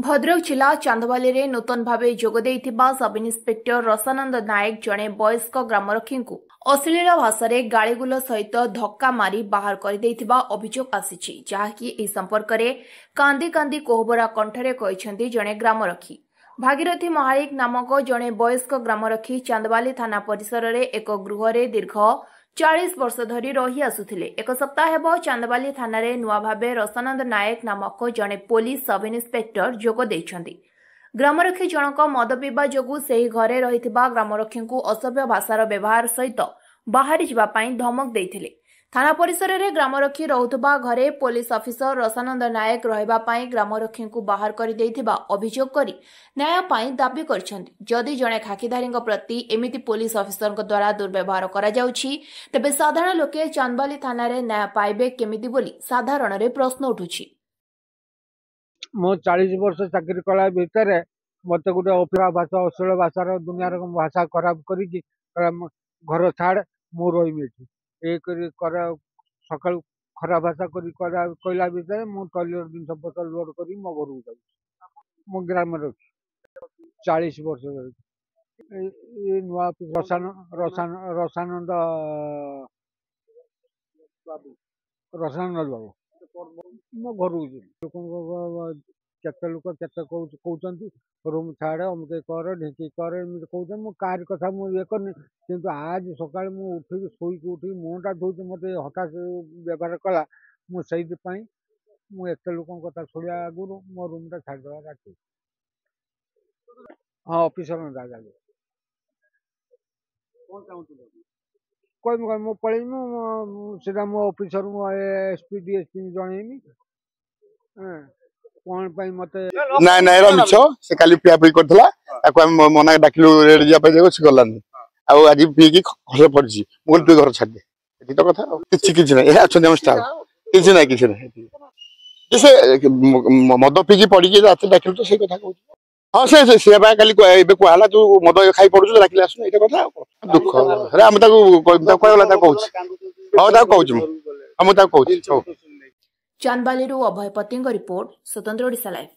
भद्रक जिला चांदवाली रे नूतन भाव जोगदेइथिबा सब इन्स्पेक्टर रसानंद नायक जड़े वयस्क ग्रामरक्षी अश्लील भाषा गाड़ीगुल सहित धक्का मारी बाहर कर अभियोग आसी जहाँकि यह संपर्क में कांदी कांदी कोहबरा कंठरे कहते जड़े ग्रामरक्षी भागीरथी महालिक नामक जड़े वयस्क ग्रामरक्षी चांदवाली थाना परिसर में एक गृह दीर्घ 40 वर्ष धरी रही आसुथिले। एक सप्ताह हेब चांदवाली थाना रे नुआ भाबे रसानंद नायक नामक जड़े पुलिस सब इन्स्पेक्टर जोग देइछन्ति। ग्रामरक्षी जनक मद पीवा जोगु सेही घरे रहिथिबा ग्रामरक्षी को असभ्य भाषार व्यवहार सहित बाहरी जिबा पई धमक देइथिले। थाना परिसर में ग्रामरक्षी रहुथबा घरे पुलिस ऑफिसर रसानंद नायक रहिबा पई ग्रामरक्षी को बाहर कर देइथिबा अभियोग करी न्याय पई दाबी करछन्ति। जदि जणे खाकीधारी प्रति एमिति पुलिस ऑफिसर द्वारा दुर्व्यवहार करा जाउछि तेबे साधारण लोके चांदवाली थाना रे न्याय पाइबे केमिति बोली साधारण रे प्रश्न उठुछि। मो 40 वर्ष चाकरी कला भितर मत गोटे अफिरा भाषा अश्लील भाषार दुनिया भाषा खराब करी घर छाड़ मु रही सका खराब भाषा कहला भितर मु टॉयलेट जिन पत्र लोड कर मो घर को मो ग्राम 40 वर्ष नुआ रसानंद बाबू मो घर केते लोक केते कहते रूम छाड़ अमुक कर ढेकी कर कहते मो कार कथा मुझे करनी किंतु आज सकाल मु उठिक शोक उठी मुँटा धोती मत हठात व्यवहार कला मुझे मुझे लोक कथा शुणा आगुरी मो रूम टा छाड़देवा ठीक। हाँ ऑफिसर दादा कह मु पलैमु सीधा मो ऑफिसर एसपी डीएसपी जनईमी कौन मत ना मिछ से काली पिया पी करथला ताको हम मना डाकिलु रेड जिया पे से गलानी आ आज पी की खस पड़छि मोल पे घर छाड़ दे एठी तो कथा किछि नै ए अछन हम स्टाफ किछि नै जैसे मद पी की पड़ी के रात डाकिलु तो से कथा कहू। हां से बा काली एबे कहला तू मद खाई पड़छु डाकिले आसु एटा कथा दुख रे हम ताको कहला ता कहू हां ता कहू हम ता कहू। चांदवाली अभय पतिंग रिपोर्ट स्वतंत्र ओडिशा लाइव।